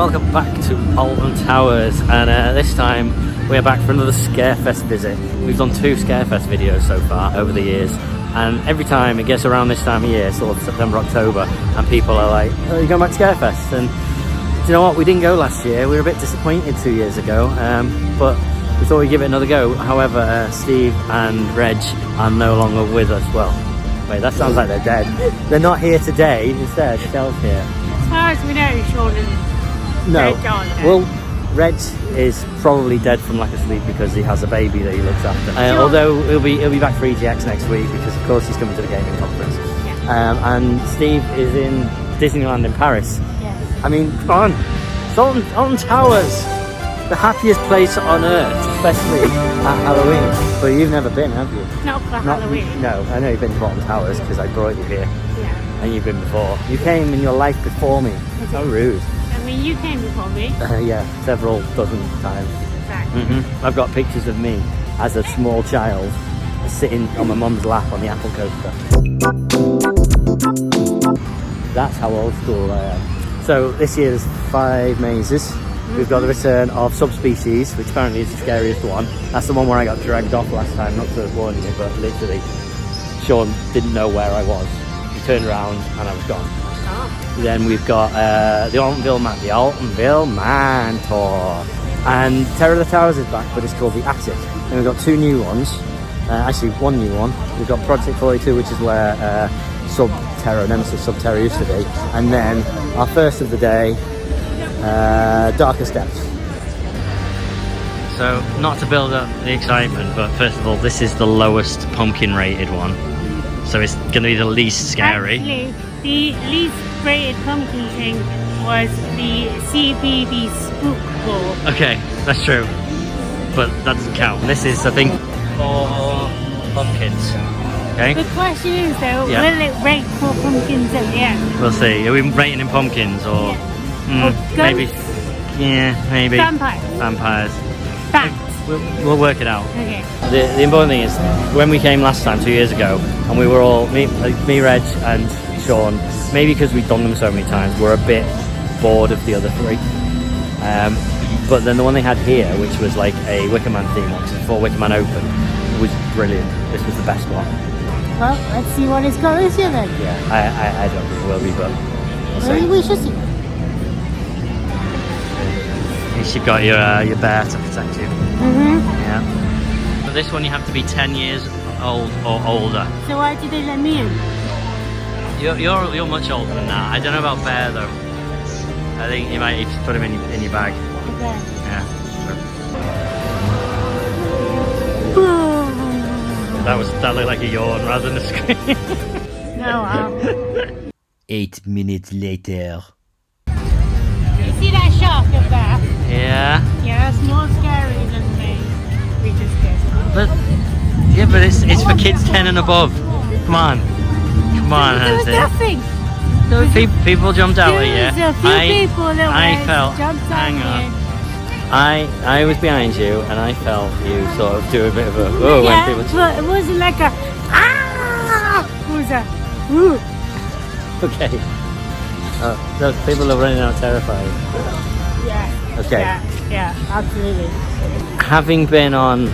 welcome back to Alton Towers, and this time we're back for another Scarefest visit. We've done 2 Scarefest videos so far over the years, and every time it gets around this time of year, sort of September, October, and people are like, oh, you're going back to Scarefest? And do you know what, we didn't go last year. We were a bit disappointed 2 years ago, but we thought we'd give it another go. However, Steve and Reg are no longer with us. Well, wait, that sounds like they're dead. They're not here today. Instead, Michelle's here. As far as we know, Sean and Reg aren't dead. Well, Reg is probably dead from lack of sleep because he has a baby that he looks after. Although he'll be back for EGX next week because, of course, he's coming to the gaming conference. Yeah. And Steve is in Disneyland in Paris. Yeah. I mean, come on, it's Alton Towers, the happiest place on earth, especially at Halloween. But you've never been, have you? Not for Halloween. No, I know you've been to Alton Towers because I brought you here. Yeah. And you've been before. You came in your life before me. How rude. I mean, you came before me. Yeah, several dozen times. Exactly. I've got pictures of me as a small child sitting on my mum's lap on the apple coaster. That's how old school I am. So this year there's 5 mazes. We've got the return of Subspecies, which apparently is the scariest one. That's the one where I got dragged off last time, not to warn you, but literally Sean didn't know where I was. He turned around and I was gone. Oh. Then we've got the Altonville Mine tour. And Terror of the Towers is back, but it's called the Attic. And we've got 2 new ones. Actually, 1 new one. We've got Project 42, which is where Nemesis Subterra used to be. And then our first of the day, Darker Steps. So, not to build up the excitement, but first of all, this is the lowest pumpkin rated one. So it's going to be the least scary. Actually, the least rated pumpkin thing was the CBB Spook Ball. Okay, that's true. But that doesn't count. This is, I think, 4 pumpkins. Okay? The question is though, will it rate 4 pumpkins at the end? We'll see. Are we rating in pumpkins or... Yeah. Maybe. Yeah, maybe. Vampires. Bats. We'll work it out. Okay. The important thing is, when we came last time 2 years ago, and we were all me, Reg, and Sean. Maybe because we've done them so many times, we're a bit bored of the other 3. But then the one they had here, which was like a Wicker Man theme one, before Wicker Man opened, was brilliant. This was the best one. Well, let's see what it's got this year then. Yeah, I don't think it will be, but we'll see. Maybe we should see. At least you've got your bear to protect you. Yeah. For this one, you have to be 10 years old or older. So why did they let me in? You're much older than that. I don't know about bear though. I think you might just put him in your bag. Okay. Yeah. That looked like a yawn rather than a scream. No, wow. 8 minutes later. You see that shark up there? Yeah. Yeah, that's more scary than we just did. But it's for kids 10 and above. Come on. Come on, there was nothing. People jumped out at you. There was a few people that jumped hang out on. I was behind you and I felt you sort of do a bit of a yeah, when people... but it wasn't like a it was a ooh. Okay. Those people are running out terrified. Yeah. Okay. Yeah, absolutely. Having been on,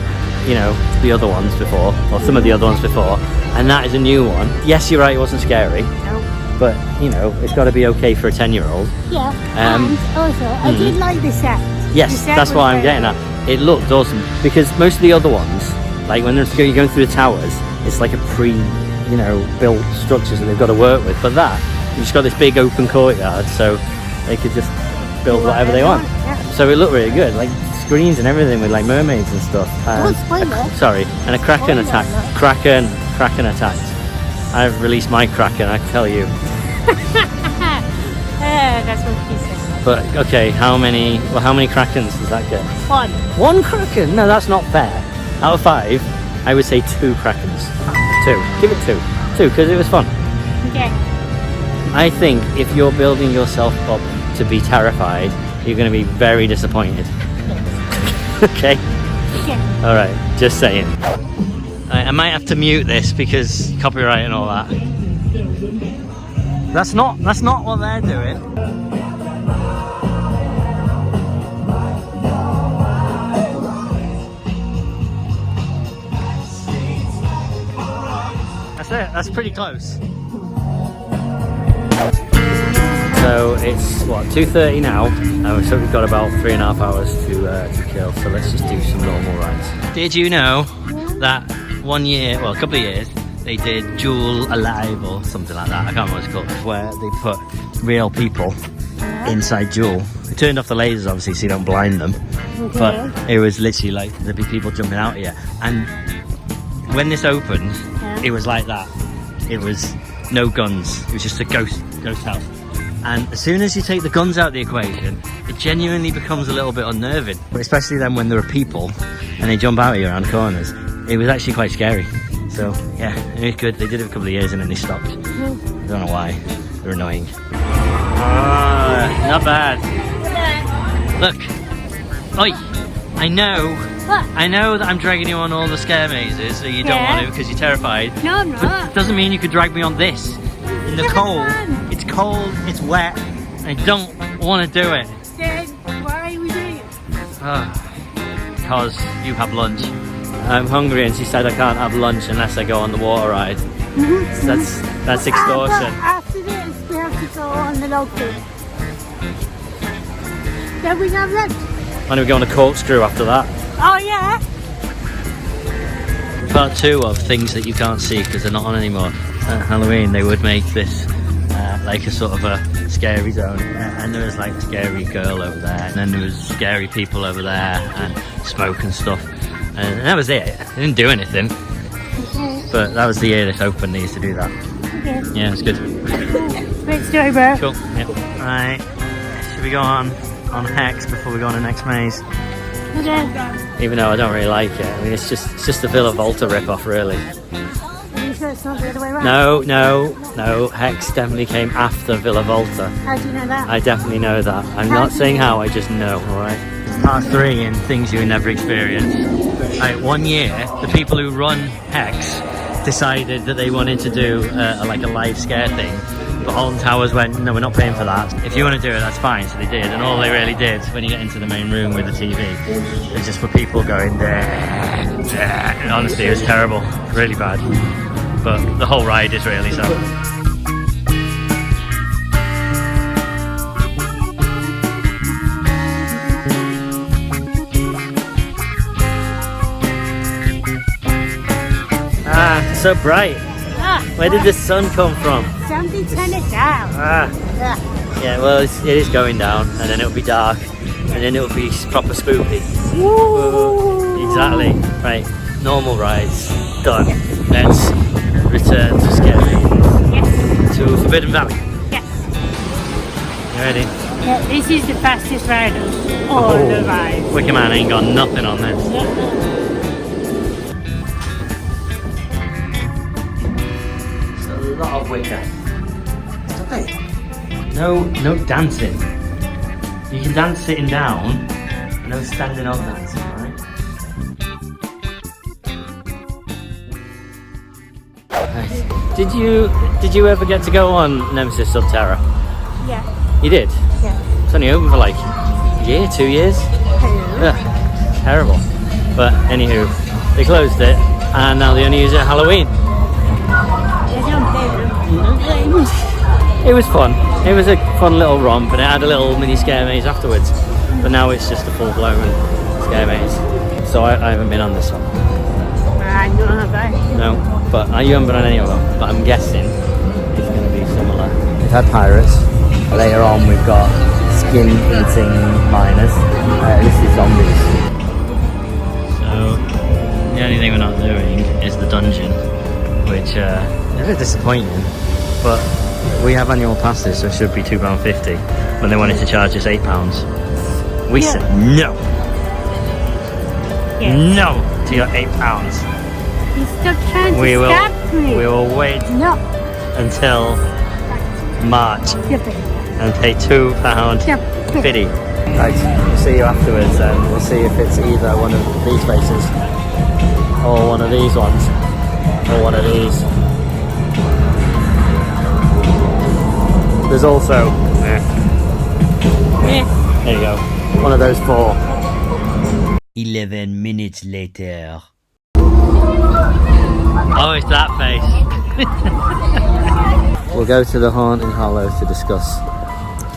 the other ones before, or some of the other ones before, and that is a new one. Yes, you're right, it wasn't scary. No. But, it's got to be okay for a 10-year-old. Yeah, and also, I did like the set. Yes, that's what I'm getting at. It looked awesome, because most of the other ones, like when you're going through the towers, it's like a built structures that they've got to work with. But that, you've just got this big open courtyard, so they could just build whatever they want. Yeah. So it looked really good, like screens and everything with like mermaids and stuff. Don't spoil it. Sorry, and a kraken attack. Kraken attacked. I've released my kraken, I can tell you. That's what he said. But okay, how many krakens does that get? 1. 1 kraken? No, that's not fair. Out of 5, I would say 2 krakens. 2. Give it 2. 2, because it was fun. Okay. I think if you're building yourself up to be terrified, you're going to be very disappointed. Okay? Okay. Alright, just saying. I might have to mute this because copyright and all that. That's not what they're doing. That's pretty close. So it's what, 2:30 now, so we've got about 3.5 hours to kill. So let's just do some normal rides. Did you know that one year, well, a couple of years, they did Jewel Alive or something like that? I can't remember what it's called. Where they put real people inside Jewel. They turned off the lasers, obviously, so you don't blind them. Okay. But it was literally like there'd be people jumping out here, and when this opened, it was like that. It was no guns. It was just a ghost house. And as soon as you take the guns out of the equation, it genuinely becomes a little bit unnerving. Especially then when there are people and they jump out here around corners. It was actually quite scary. So yeah, it was good. They did it a couple of years and then they stopped. I don't know why. They're annoying. Not bad. Look. Oi! I know. What? I know that I'm dragging you on all the scare mazes, so you don't want to because you're terrified. No, I'm not. But it doesn't mean you could drag me on this in the cold. It's cold, it's wet, I don't want to do it. Then why are we doing it? Because you have lunch. I'm hungry and she said I can't have lunch unless I go on the water ride. So that's extortion. After this, we have to go on the log boat. Then we have lunch. And we go on a corkscrew after that. Oh yeah? Part 2 of things that you can't see because they're not on anymore. At Halloween they would make this like a sort of a scary zone, and there was like a scary girl over there, and then there was scary people over there, and smoke and stuff, and that was it. They didn't do anything. Okay. But that was the year this opened, they used to do that. Okay. Yeah, it's good. Great story, bro. Cool. Yep. Right. Should we go on Hex before we go on the next maze? Okay. Even though I don't really like it. I mean, it's just a Villa Volta rip-off, really. Are you sure it's not the other way around? No. Hex definitely came after Villa Volta. How do you know that? I definitely know that. I'm not saying how, I just know, alright? Part 3 in things you never experienced. Like, one year, the people who run Hex decided that they wanted to do like a live scare thing. But Alton Towers went, no, we're not paying for that. If you want to do it, that's fine. So they did, and all they really did when you get into the main room with the TV is just for people going there. And honestly, it was terrible, really bad. But the whole ride is really so. So bright. Where did the sun come from? Somebody turn it down. Yeah, well, it is going down, and then it'll be dark, and then it'll be proper spooky. Woo. Exactly. Right, normal rides done. Let's return to scary. Yes. To Forbidden Valley. Yes. You ready? Yeah, this is the fastest ride of all the rides. Wicker Man ain't got nothing on this. A lot of wicker. Stop it. No dancing. You can dance sitting down, no standing up dancing, right? Did you ever get to go on Nemesis Subterra? Yeah. You did? Yeah. It's only open for like a year, 2 years. Yeah, terrible. But anywho, they closed it, and now they only use it at Halloween. It was fun. It was a fun little romp, and it had a little mini scare maze afterwards. But now it's just a full-blown scare maze. So I haven't been on this one. No, but you haven't been on any of them. But I'm guessing it's going to be similar. We've had pirates. Later on, we've got skin-eating miners. This is zombies. So the only thing we're not doing is the dungeon, which is a bit disappointing. But we have annual passes, so it should be £2.50 when they wanted to charge us £8. We said no. Yes. No to your £8. You stop trying to stab me. We will wait until March and pay £2.50. Right, we'll see you afterwards, and we'll see if it's either one of these faces or one of these ones or one of these. There's also there you go, one of those 4. 11 minutes later. Oh, it's that face. We'll go to the Haunted Hollow to discuss,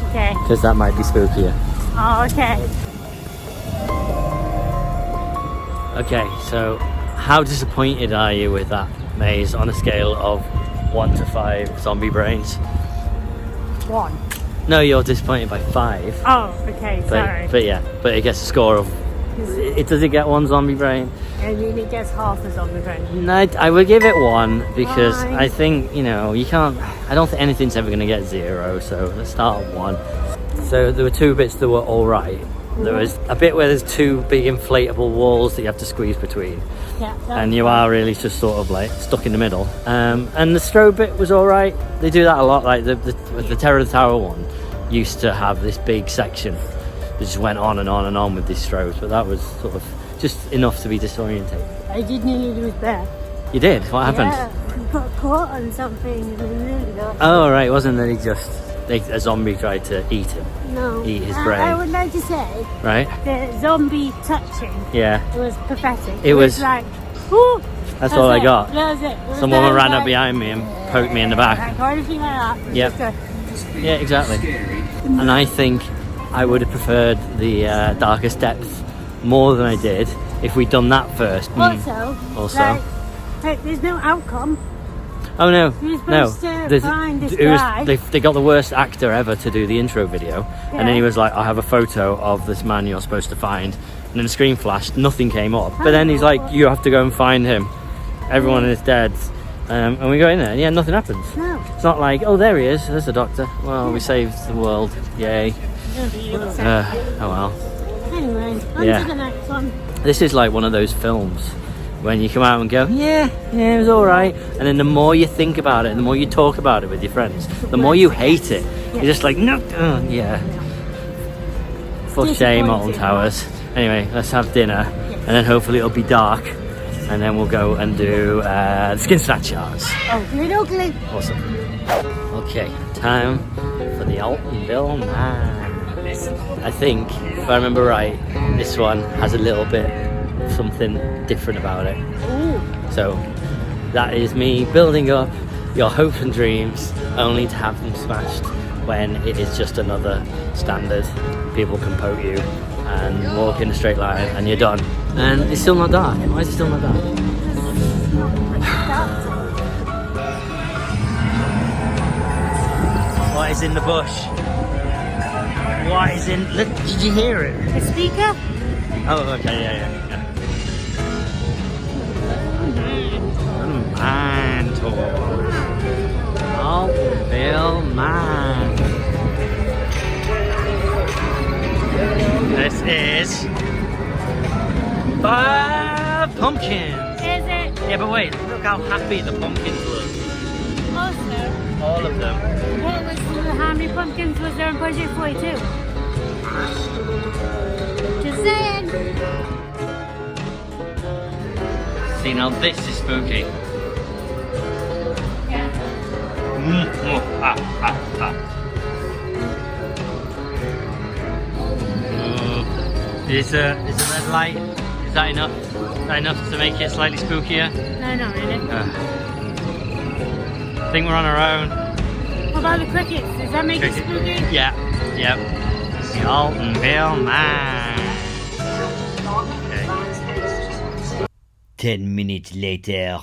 Okay. because that might be spookier. Oh, okay. Okay, so how disappointed are you with that maze on a scale of 1 to 5 zombie brains? 1. No, you're disappointed by 5. Oh, okay, sorry. But yeah, but it gets a score of. Does it get 1 zombie brain? I mean, it gets half a zombie brain. No, I would give it 1 because Why? I think, you know, you can't. I don't think anything's ever going to get 0, so let's start at 1. So there were 2 bits that were all right. There was a bit where there's 2 big inflatable walls that you have to squeeze between, Yeah. and you are really just sort of like stuck in the middle. And the strobe bit was all right. They do that a lot. Like the Terror of the Tower one used to have this big section that just went on and on and on with these strobes, but that was sort of just enough to be disorientating. I did nearly lose there. You did? What happened? Yeah, I got caught on something and I really got. Oh right, wasn't that a zombie tried to eat him? No. Eat his brain. I would like to say Right? the zombie touching Yeah. was pathetic. It was- like, whoo! That's all I got. That was it. It was Some woman ran up like, behind me and poked me in the back. Like, or anything like that. It was Yep. just a- Yeah, exactly. And I think I would have preferred the Darkest Depths more than I did if we'd done that first. Also, like, there's no outcome. Oh no, You're no. supposed to There's- find this it was- guy. they got the worst actor ever to do the intro video, and then he was like, "I have a photo of this man you're supposed to find," and then the screen flashed, nothing came up. But then he's like, "You have to go and find him. Everyone is dead." And we go in there, and yeah, nothing happens. No. It's not like, "Oh, there he is. There's the doctor. Well, we saved the world. Yay." Oh well. Anyway, on Yeah. to the next one. This is like one of those films when you come out and go, yeah, it was all right, and then the more you think about it and the more you talk about it with your friends, the more you hate it. You're just like, no, yeah. For shame, Alton Towers. Anyway, let's have dinner, and then hopefully it'll be dark, and then we'll go and do the skin snatchers. Oh, ugly. Awesome. Okay, time for the Altonville Mines. I think, if I remember right, this one has a little bit of something different about it. Ooh. So that is me building up your hopes and dreams only to have them smashed when it is just another standard. People can poke you and walk in a straight line and you're done. And it's still not dark. Why is it still not dark? What is in the bush? What is in... Did you hear it? A speaker? Oh, okay, yeah. Mine tour. Altonville Mines. This is 5 pumpkins. Is it? Yeah, but wait, look how happy the pumpkins look. Also, All of them. how many pumpkins was there in Project 42? Just saying. See, now this is spooky. Yeah. Is a red light? Is that enough? Is that enough to make it slightly spookier? No, not really. I think we're on our own. What about the crickets? Does that make it spooky? Yeah, yep. The Altonville Mines. Okay. 10 minutes later.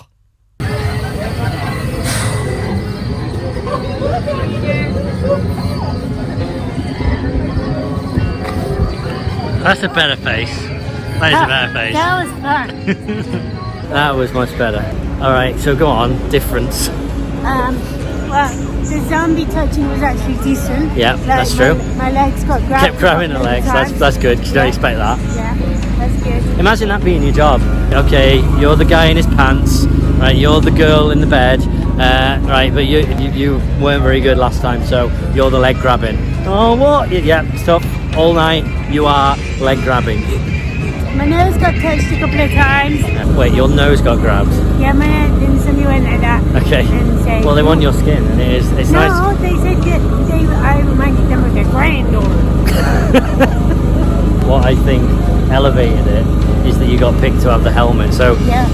That's a better face. That is a better face. That was fun. That was much better. Alright, so go on. Difference. Well, the zombie touching was actually decent. Yeah, Like, that's true. My legs got grabbed. Kept grabbing the legs. That's good, because you don't expect that. Yeah, that's good. Imagine that being your job. Okay, you're the guy in his pants, right? You're the girl in the bed, right? But you weren't very good last time, so you're the leg grabbing. Oh, what? Yeah, stuff. All night, you are leg grabbing. My nose got touched a couple of times. Wait, your nose got grabbed. Yeah, my nose, then somebody went like that. Okay. And said, Well, they want your skin, and it's no, nice. they said that I reminded them of their granddaughter. What I think elevated it is that you got picked to have the helmet. So Yeah.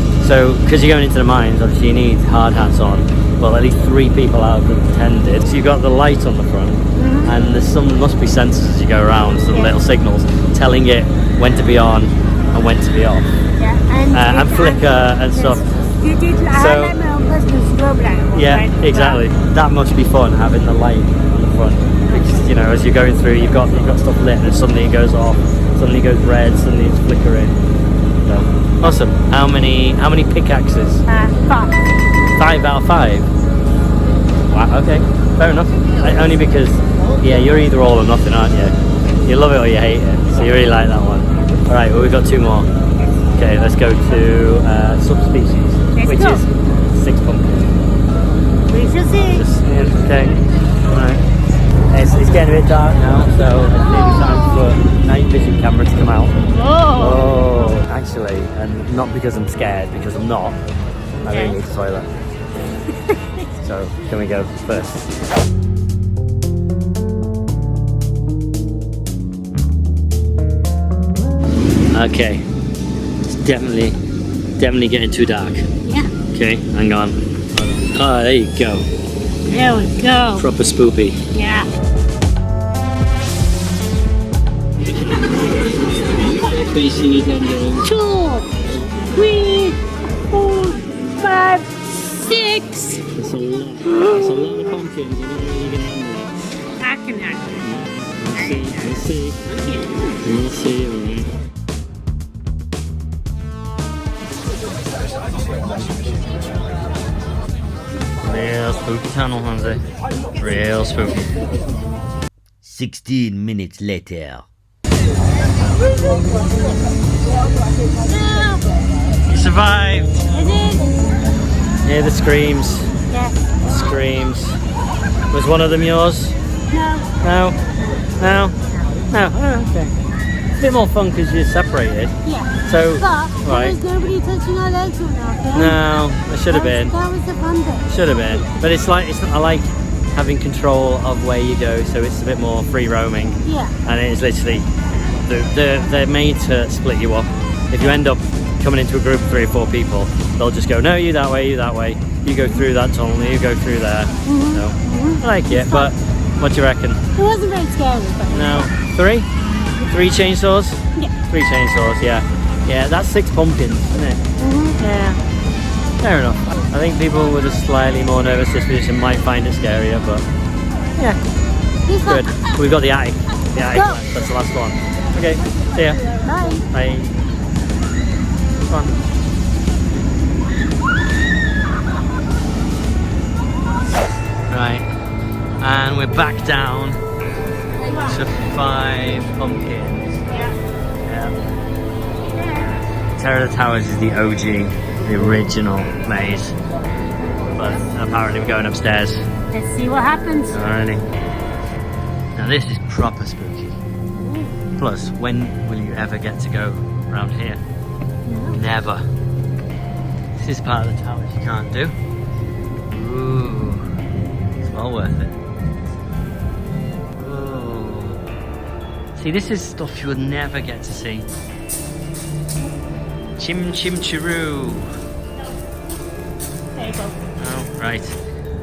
because you're going into the mines, obviously you need hard hats on. well, at least 3 people out of them attended. So you've got the light on the front, and there's must be sensors as you go around, some little signals telling it when to be on and when to be off. Yeah, and flicker and stuff. You did So- have my own personal strobe light. Yeah, right? exactly. That must be fun, having the light on the front. Because, you know, as you're going through, you've got stuff lit, and suddenly it goes off, suddenly it goes red, suddenly it's flickering. So, awesome. How many pickaxes? 5. 5 out of 5. Wow. Okay. Fair enough. Only because, yeah, you're either all or nothing, aren't you? You love it or you hate it. So you really like that one. All right. Well, we've got 2 more. Okay. Let's go to subspecies, which go. is 6 pumpkins. We shall see. Okay. Right. It's getting a bit dark now, so it's maybe time for night vision camera to come out. Oh. Oh, actually, and not because I'm scared, because I'm not. I really need the toilet. So, can we go first? Okay. It's definitely getting too dark. Yeah. Okay, hang on. Oh, there you go. There we go. Proper spoopy. Yeah. Facing it on your 2, 3, 4, 5, 6. That's a lot. That's a lot of pumpkins. I don't know if you can handle it. I can handle it. We'll see. We'll see. Alright. Real spooky tunnel, Hansi. Real spooky. 16 minutes later. You survived. I did. Hear the screams. Yes. The screams. Was one of them yours? No. No. No. No. Oh, okay. It's a bit more fun because you're separated. Yeah. So, But right. there was nobody touching our legs or nothing. No, there should have been. That was the fun bit. Should have been. But it's I like having control of where you go, so it's a bit more free roaming. Yeah. And it's literally, they're made to split you up. If you end up coming into a group of 3 or 4 people, they'll just go, no, you that way, you that way. You go through that tunnel, you go through there. So, I like it, but what do you reckon? It wasn't very scary, but No. 3? 3 chainsaws? yeah. 3 chainsaws, yeah. Yeah, that's 6 pumpkins, isn't it? Yeah. Fair enough. I think people with a slightly more nervous disposition might find it scarier, but yeah, It's fun. good. We've got the attic. The attic, Go. that's the last one. Okay, see ya. Bye. Bye. Come on. Right, and we're back down to 5 pumpkins. Yeah. Terror of the Towers is the OG, the original maze. But apparently we're going upstairs. Let's see what happens. Alrighty. Now this is proper spooky. Plus, when will you ever get to go around here? Never. This is part of the towers you can't do. Ooh. It's well worth it. Ooh. See, this is stuff you will never get to see. Chim chim chiroo. There you go. Oh, right.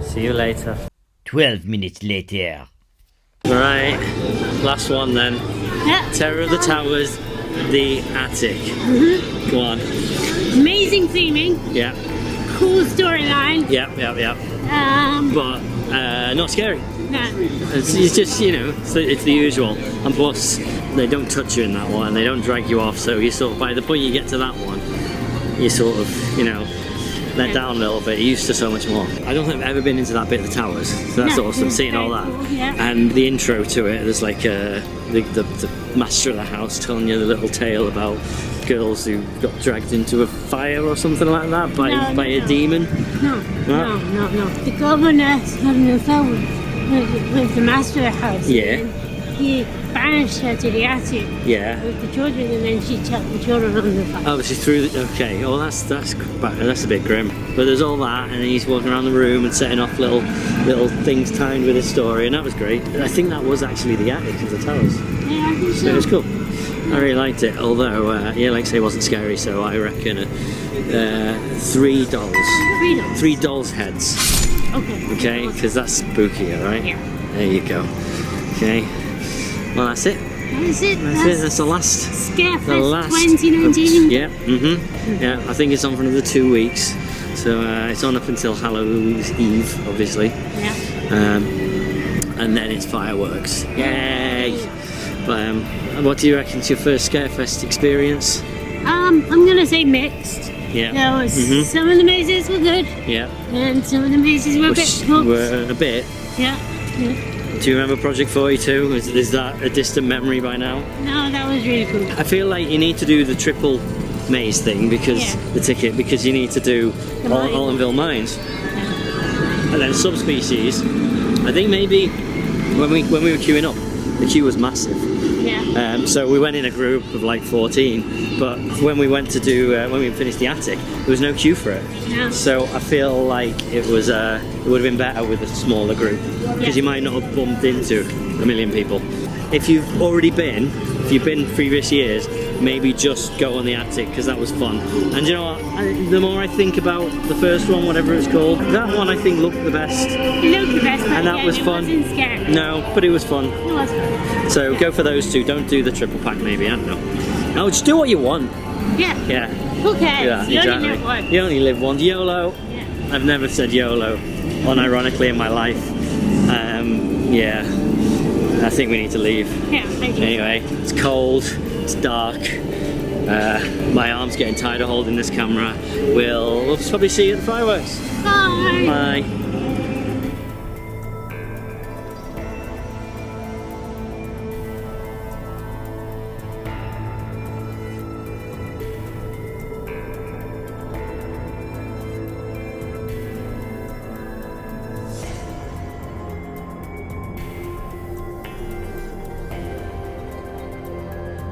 See you later. 12 minutes later. Alright, last one then. Yeah. Terror of the Towers, the attic. Go on. Amazing theming. Yeah, Cool storyline. yeah. But not scary. No. It's just, you know, it's the usual. And plus, they don't touch you in that one, and they don't drag you off, so you sort of, by the point you get to that one, you sort of, you know, let down a little bit. You're used to so much more. I don't think I've ever been into that bit of the towers, so that's No, awesome, it's seeing all very that. cool, yeah. And the intro to it, there's like the master of the house telling you the little tale about girls who got dragged into a fire or something like that by a demon. No. The governor was the master of the house. Yeah. And he banished her to the attic Yeah. with the children, and then she chucked the children on the fire. Oh, she threw the, okay. Oh, that's a bit grim. But there's all that, and he's walking around the room and setting off little things timed with his story, and that was great. I think that was actually the attic of the towers. Yeah, I think So so. it was cool. I really liked it. Although, yeah, like I say, it wasn't scary. So I reckon 3 dolls. Freedom. 3 dolls' heads Okay. Okay, because that's spooky, alright? Yeah. There you go. Okay. Well, that's it. That's it. That's the last. Scarefest The last. 2019. Yeah. Yeah. I think it's on for another 2 weeks. So it's on up until Halloween's Eve, obviously. Yeah. And then it's fireworks. Yay! But what do you reckon's your first Scarefest experience? I'm gonna say mixed. Yeah. There was some of the mazes were good, Yeah. and some of the mazes were a bit fucked. Were a bit. Yeah. Do you remember Project 42? Is that a distant memory by now? No, that was really cool. I feel like you need to do the triple maze thing because because you need to do Altonville Mines. And then subspecies. I think maybe when we were queuing up, the queue was massive. Yeah. So we went in a group of like 14, but when we went to do when we finished the attic, there was no queue for it. Yeah. So I feel like it would have been better with a smaller group because you might not have bumped into a million people. If you've been previous years, maybe just go on the attic because that was fun. And you know what? The more I think about the first one, whatever it's called, that one I think looked the best. It looked the best, And that was it fun. wasn't scary. No, but it was fun. It was fun. So go for those two. Don't do the triple pack, maybe. I don't know. No, just do what you want. Yeah. Yeah. Who cares? Yeah, You exactly. only live once. You only live once. YOLO. Yeah. I've never said YOLO, unironically, in my life. Yeah. I think we need to leave. Yeah, thank you. Anyway, it's cold. It's dark. My arm's getting tired of holding this camera. We'll probably see you at the fireworks. Bye. Bye.